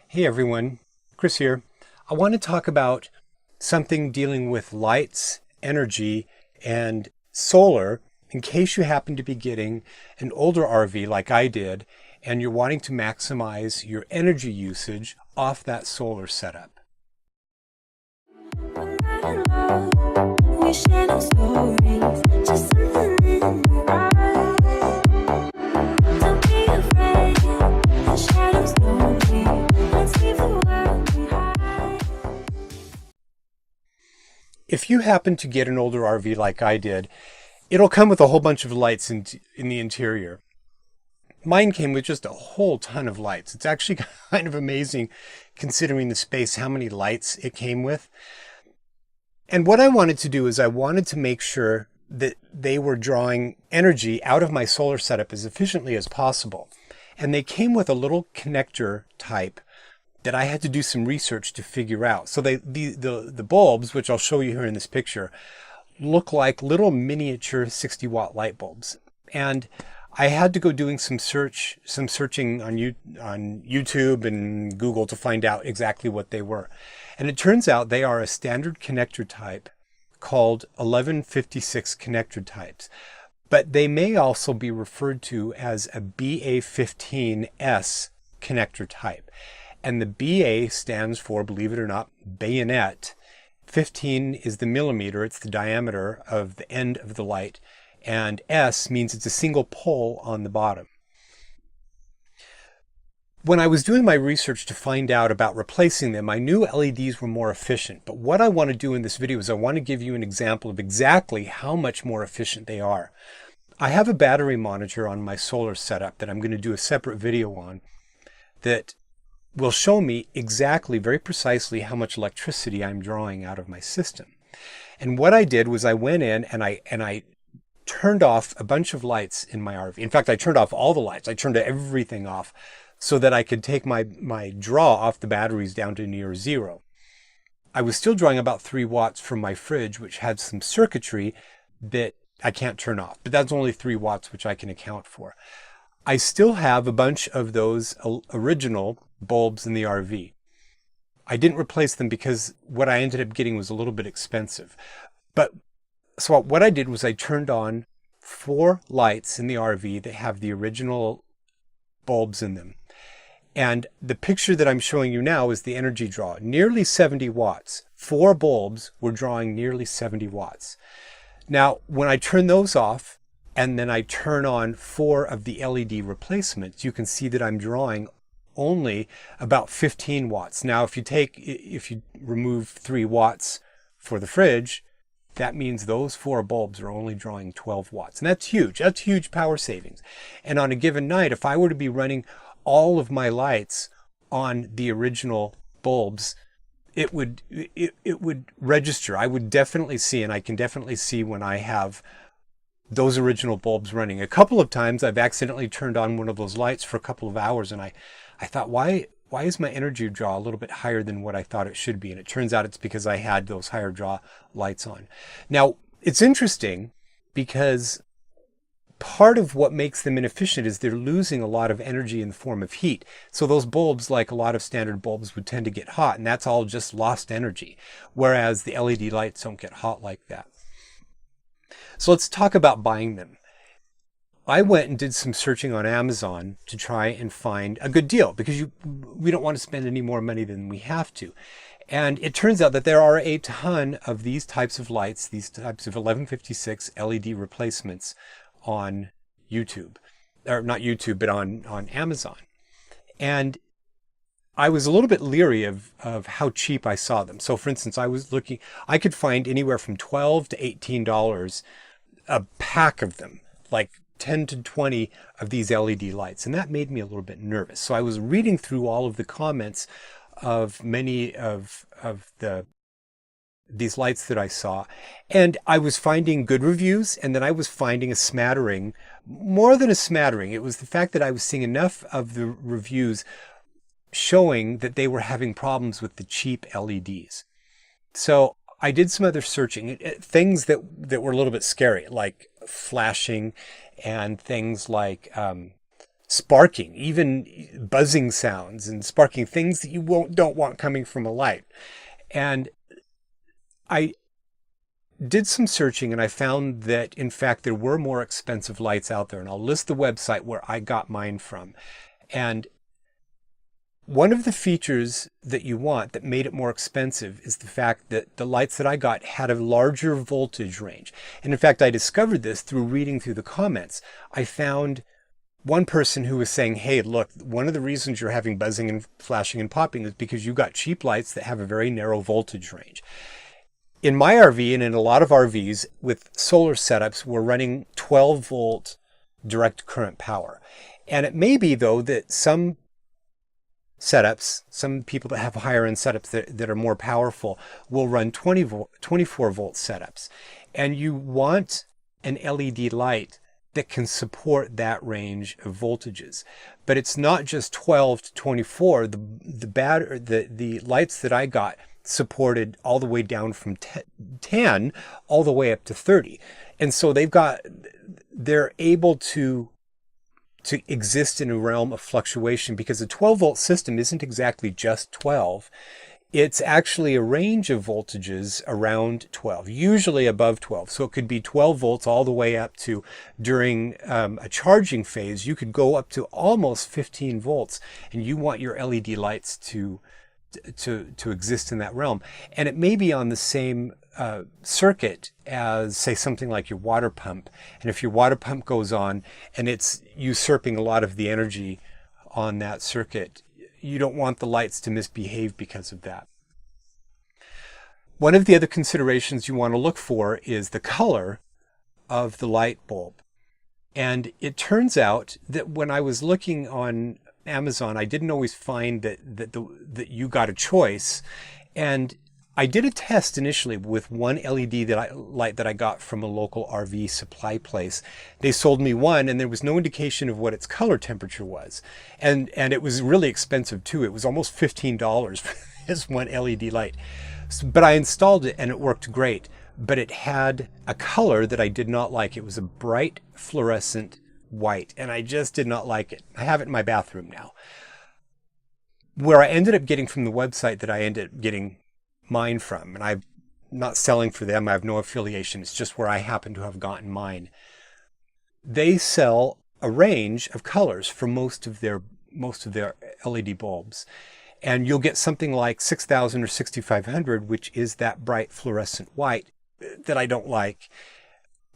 Hey everyone, Chris here. I want to talk about something dealing with lights, energy, and solar in case you happen to be getting an older RV like I did and you're wanting to maximize your energy usage off that solar setup. We share no stories, just something in your eyes. Don't be afraid, the shadows know me. Let's leave the world behind. If you happen to get an older RV like I did, it'll come with a whole bunch of lights in the interior. Mine came with just a whole ton of lights. It's actually kind of amazing considering the space, how many lights it came with. And what I wanted to do is I wanted to make sure that they were drawing energy out of my solar setup as efficiently as possible. And they came with a little connector type that I had to do some research to figure out. So the bulbs, which I'll show you here in this picture, look like little miniature 60-watt light bulbs. And I had to go doing some searching on YouTube and Google to find out exactly what they were. And it turns out they are a standard connector type called 1156 connector types. But they may also be referred to as a BA15S connector type. And the BA stands for, believe it or not, bayonet. 15 is the millimeter, it's the diameter of the end of the light. And S means it's a single pole on the bottom. When I was doing my research to find out about replacing them, I knew LEDs were more efficient. But what I want to do in this video is I want to give you an example of exactly how much more efficient they are. I have a battery monitor on my solar setup that I'm going to do a separate video on that will show me exactly, very precisely, how much electricity I'm drawing out of my system. And what I did was I went in and I turned off a bunch of lights in my RV. In fact, I turned off all the lights. I turned everything off so that I could take my draw off the batteries down to near zero. I was still drawing about 3 watts from my fridge, which had some circuitry that I can't turn off, but that's only 3 watts, which I can account for. I still have a bunch of those original bulbs in the RV. I didn't replace them because what I ended up getting was a little bit expensive. But so what I did was I turned on 4 lights in the RV that have the original bulbs in them. And the picture that I'm showing you now is the energy draw, nearly 70 watts. 4 bulbs were drawing nearly 70 watts. Now, when I turn those off and then I turn on 4 of the LED replacements, you can see that I'm drawing only about 15 watts. Now, if you remove 3 watts for the fridge, that means those 4 bulbs are only drawing 12 watts. And that's huge. That's huge power savings. And on a given night, if I were to be running all of my lights on the original bulbs, it would register. I would definitely see, and I can definitely see when I have those original bulbs running. A couple of times I've accidentally turned on one of those lights for a couple of hours and I thought, why is my energy draw a little bit higher than what I thought it should be? And it turns out it's because I had those higher draw lights on. Now, it's interesting because part of what makes them inefficient is they're losing a lot of energy in the form of heat. So those bulbs, like a lot of standard bulbs, would tend to get hot, and that's all just lost energy, whereas the LED lights don't get hot like that. So let's talk about buying them. I went and did some searching on Amazon to try and find a good deal because we don't want to spend any more money than we have to. And it turns out that there are a ton of these types of lights, these types of 1156 LED replacements on YouTube, or not YouTube, but on Amazon. And I was a little bit leery of how cheap I saw them. So for instance, I was looking, I could find anywhere from $12 to $18 a pack of them, like 10 to 20 of these LED lights. And that made me a little bit nervous. So I was reading through all of the comments of many of these lights that I saw, and I was finding good reviews, and then I was finding a smattering, more than a smattering. It was the fact that I was seeing enough of the reviews showing that they were having problems with the cheap LEDs. So I did some other searching, things that were a little bit scary, like flashing, and things like sparking, even buzzing sounds and sparking, things that you don't want coming from a light. And I did some searching and I found that in fact there were more expensive lights out there, and I'll list the website where I got mine from. And one of the features that you want that made it more expensive is the fact that the lights that I got had a larger voltage range. And in fact, I discovered this through reading through the comments. I found one person who was saying, hey, look, one of the reasons you're having buzzing and flashing and popping is because you got cheap lights that have a very narrow voltage range. In my RV and in a lot of RVs with solar setups, we're running 12 volt direct current power. And it may be, though, that some setups, some people that have higher end setups that are more powerful will run 24 volt setups. And you want an LED light that can support that range of voltages. But it's not just 12 to 24. The lights that I got supported all the way down from 10 all the way up to 30. And so they're able to exist in a realm of fluctuation, because a 12 volt system isn't exactly just 12. It's actually a range of voltages around 12, usually above 12. So it could be 12 volts all the way up to, during a charging phase, you could go up to almost 15 volts, and you want your LED lights to exist in that realm. And it may be on the same circuit as, say, something like your water pump. And if your water pump goes on and it's usurping a lot of the energy on that circuit, you don't want the lights to misbehave because of that. One of the other considerations you want to look for is the color of the light bulb. And it turns out that when I was looking on Amazon, I didn't always find that you got a choice. And I did a test initially with one LED light that I got from a local RV supply place. They sold me one, and there was no indication of what its color temperature was. And it was really expensive too. It was almost $15 for this one LED light. But I installed it and it worked great. But it had a color that I did not like. It was a bright fluorescent white, and I just did not like it. I have it in my bathroom now. Where I ended up getting from the website that I ended up getting mine from, and I'm not selling for them, I have no affiliation, it's just where I happen to have gotten mine. They sell a range of colors for most of their LED bulbs, and you'll get something like 6000 or 6500, which is that bright fluorescent white that I don't like,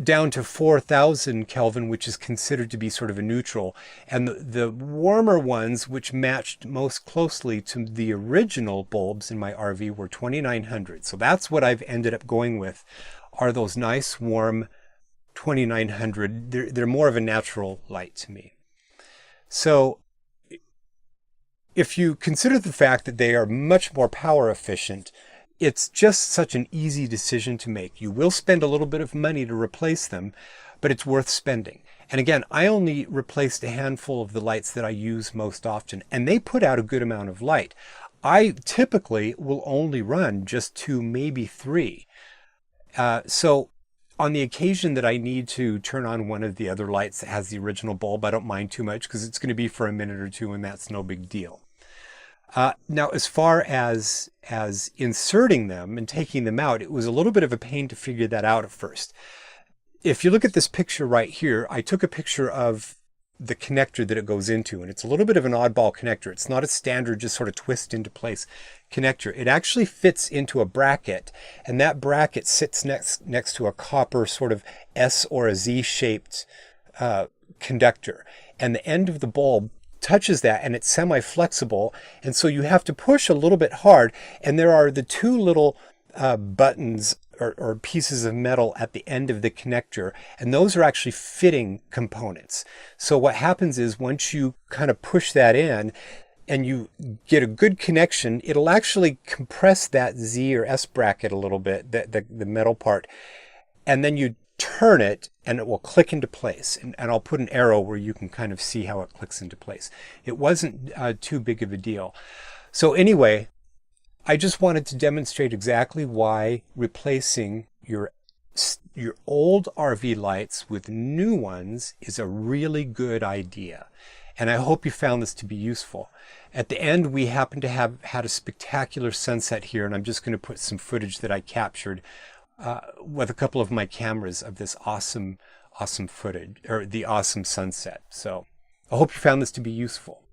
down to 4000 Kelvin, which is considered to be sort of a neutral. And the warmer ones, which matched most closely to the original bulbs in my RV, were 2900. So that's what I've ended up going with, are those nice warm 2900. They're more of a natural light to me. So if you consider the fact that they are much more power efficient, it's just such an easy decision to make. You will spend a little bit of money to replace them, but it's worth spending. And again, I only replaced a handful of the lights that I use most often, and they put out a good amount of light. I typically will only run just 2, maybe 3. So on the occasion that I need to turn on one of the other lights that has the original bulb, I don't mind too much, because it's going to be for a minute or two, and that's no big deal. Now, as far as inserting them and taking them out, it was a little bit of a pain to figure that out at first. If you look at this picture right here, I took a picture of the connector that it goes into, and it's a little bit of an oddball connector. It's not a standard, just sort of twist into place connector. It actually fits into a bracket, and that bracket sits next to a copper sort of S or a Z-shaped conductor, and the end of the bulb touches that, and it's semi-flexible, and so you have to push a little bit hard, and there are the 2 little buttons or pieces of metal at the end of the connector, and those are actually fitting components. So what happens is, once you kind of push that in and you get a good connection, it'll actually compress that Z or S bracket a little bit, the metal part, and then you turn it and it will click into place. And I'll put an arrow where you can kind of see how it clicks into place. It wasn't too big of a deal. So anyway, I just wanted to demonstrate exactly why replacing your old RV lights with new ones is a really good idea. and I hope you found this to be useful. At the end, we happen to have had a spectacular sunset here, and I'm just going to put some footage that I captured with a couple of my cameras of this awesome footage, or the awesome sunset. So I hope you found this to be useful.